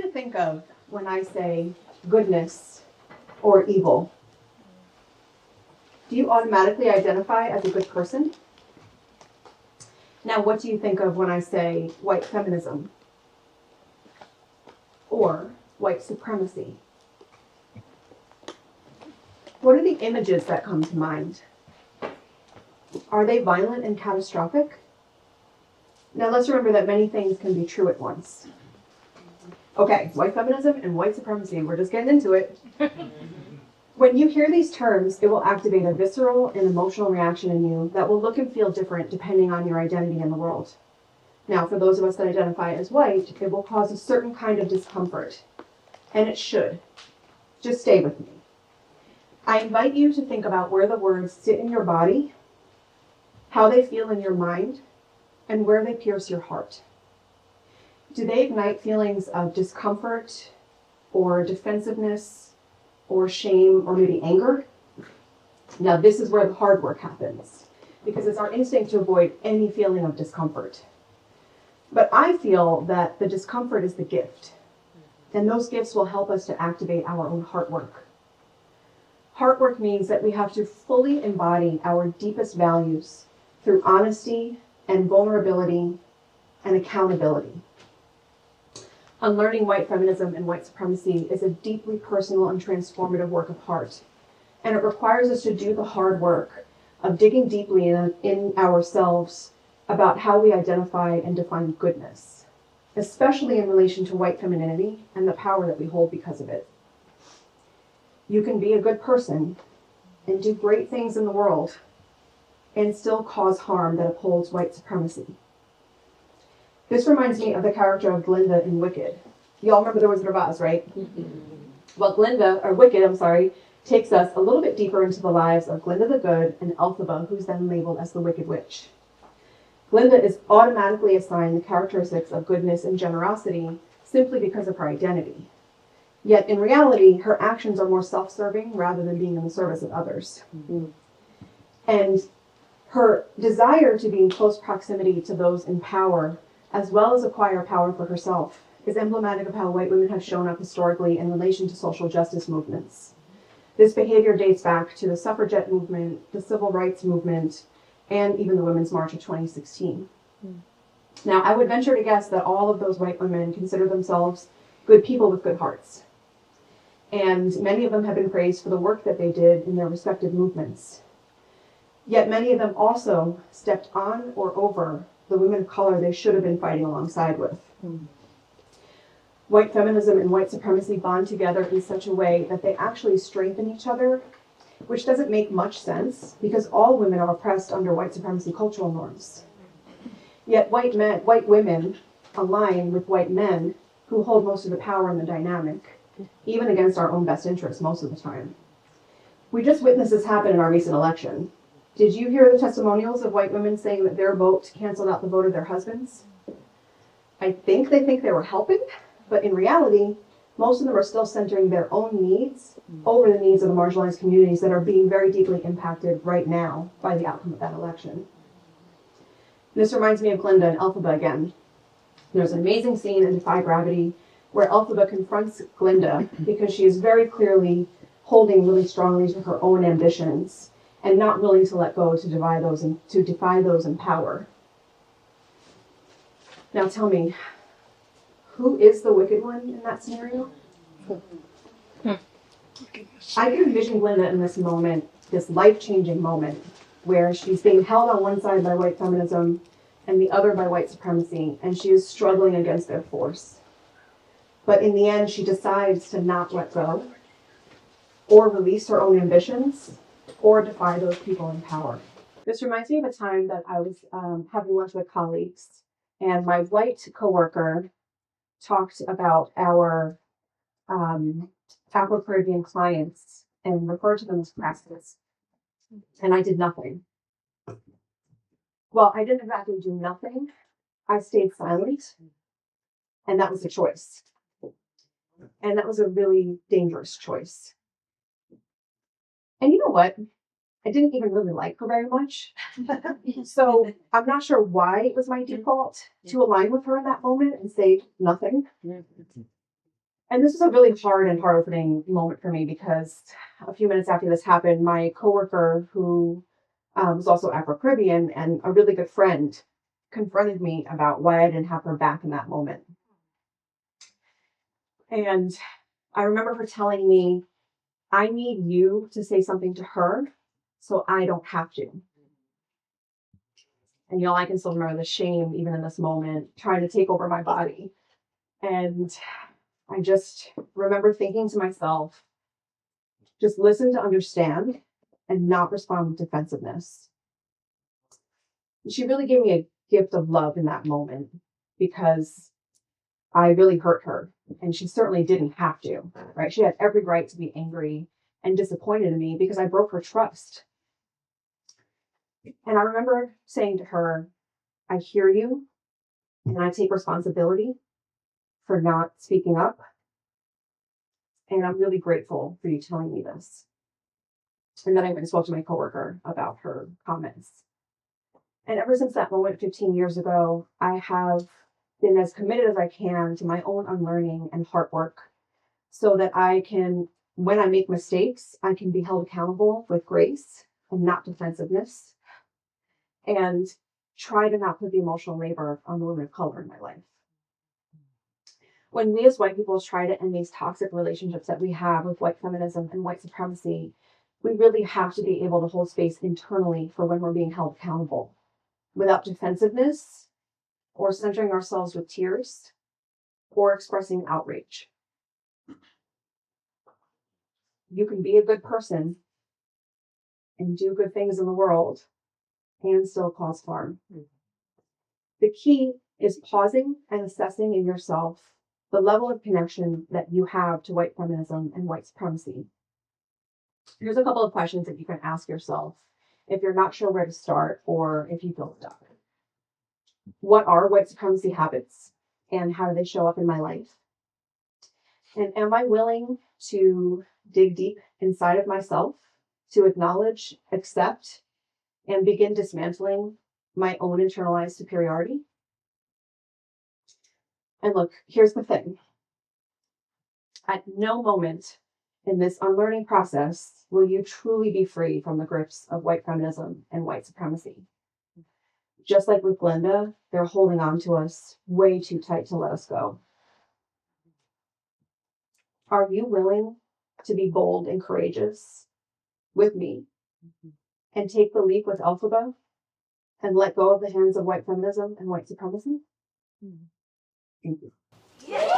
you think of when I say goodness or evil? Do you automatically identify as a good person? Now, what do you think of when I say white feminism or white supremacy? What are the images that come to mind? Are they violent and catastrophic? Now, let's remember that many things can be true at once. Okay, white feminism and white supremacy, we're just getting into it. When you hear these terms, it will activate a visceral and emotional reaction in you that will look and feel different depending on your identity in the world. Now, for those of us that identify as white, it will cause a certain kind of discomfort, and it should. Just stay with me. I invite you to think about where the words sit in your body, how they feel in your mind, and where they pierce your heart. Do they ignite feelings of discomfort or defensiveness or shame or maybe anger? Now, this is where the hard work happens, because it's our instinct to avoid any feeling of discomfort. But I feel that the discomfort is the gift, and those gifts will help us to activate our own heart work. Heart work means that we have to fully embody our deepest values through honesty and vulnerability and accountability. Unlearning white feminism and white supremacy is a deeply personal and transformative work of heart, and it requires us to do the hard work of digging deeply in ourselves about how we identify and define goodness, especially in relation to white femininity and the power that we hold because of it. You can be a good person and do great things in the world and still cause harm that upholds white supremacy. This reminds me of the character of Glinda in Wicked. Y'all remember the Wizard of Oz, right? Well, Wicked, takes us a little bit deeper into the lives of Glinda the Good and Elphaba, who's then labeled as the Wicked Witch. Glinda is automatically assigned the characteristics of goodness and generosity simply because of her identity. Yet in reality, her actions are more self-serving rather than being in the service of others. And her desire to be in close proximity to those in power, as well as acquire power for herself, is emblematic of how white women have shown up historically in relation to social justice movements. This behavior dates back to the suffragette movement, the civil rights movement, and even the Women's March of 2016. Now, I would venture to guess that all of those white women consider themselves good people with good hearts. And many of them have been praised for the work that they did in their respective movements. Yet many of them also stepped on or over the women of color they should have been fighting alongside with. White feminism and white supremacy bond together in such a way that they actually strengthen each other, which doesn't make much sense because all women are oppressed under white supremacy cultural norms. Yet white women align with white men who hold most of the power in the dynamic, even against our own best interests most of the time. We just witnessed this happen in our recent election. Did you hear the testimonials of white women saying that their vote canceled out the vote of their husbands? I think they were helping, but in reality, most of them are still centering their own needs over the needs of the marginalized communities that are being very deeply impacted right now by the outcome of that election. This reminds me of Glinda and Elphaba again. There's an amazing scene in Defy Gravity where Elphaba confronts Glinda because she is very clearly holding really strongly to her own ambitions and not willing to let go to defy those in power. Now tell me, who is the wicked one in that scenario? I can envision Glinda in this moment, this life-changing moment, where she's being held on one side by white feminism and the other by white supremacy, and she is struggling against their force. But in the end, she decides to not let go, or release her own ambitions, or defy those people in power. This reminds me of a time that I was having lunch with colleagues, and my white coworker talked about our Afro-Caribbean clients and referred to them as practice. And I did nothing. Well, I didn't exactly do nothing. I stayed silent. And that was a choice. And that was a really dangerous choice. And you know what? I didn't even really like her very much. So I'm not sure why it was my default to align with her in that moment and say nothing. And this was a really hard and heart-opening moment for me because a few minutes after this happened, my coworker, who was also Afro-Caribbean and a really good friend, confronted me about why I didn't have her back in that moment. And I remember her telling me, I need you to say something to her so I don't have to. And I can still remember the shame, even in this moment, trying to take over my body. And I just remember thinking to myself, just listen to understand and not respond with defensiveness. She really gave me a gift of love in that moment because I really hurt her, and she certainly didn't have to, right? She had every right to be angry and disappointed in me because I broke her trust. And I remember saying to her, I hear you, and I take responsibility for not speaking up. And I'm really grateful for you telling me this. And then I went and spoke to my coworker about her comments. And ever since that moment 15 years ago, I have been as committed as I can to my own unlearning and heart work so that I can, when I make mistakes, I can be held accountable with grace and not defensiveness, and try to not put the emotional labor on the women of color in my life. When we as white people try to end these toxic relationships that we have with white feminism and white supremacy, we really have to be able to hold space internally for when we're being held accountable without defensiveness or centering ourselves with tears or expressing outrage. You can be a good person and do good things in the world and still cause harm. The key is pausing and assessing in yourself the level of connection that you have to white feminism and white supremacy. Here's a couple of questions that you can ask yourself if you're not sure where to start or if you feel stuck. What are white supremacy habits and how do they show up in my life? And am I willing to dig deep inside of myself to acknowledge, accept, and begin dismantling my own internalized superiority? And look, here's the thing. At no moment in this unlearning process will you truly be free from the grips of white feminism and white supremacy. Just like with Glinda, they're holding on to us way too tight to let us go. Are you willing to be bold and courageous with me and take the leap with Elphaba and let go of the hands of white feminism and white supremacy? Thank you.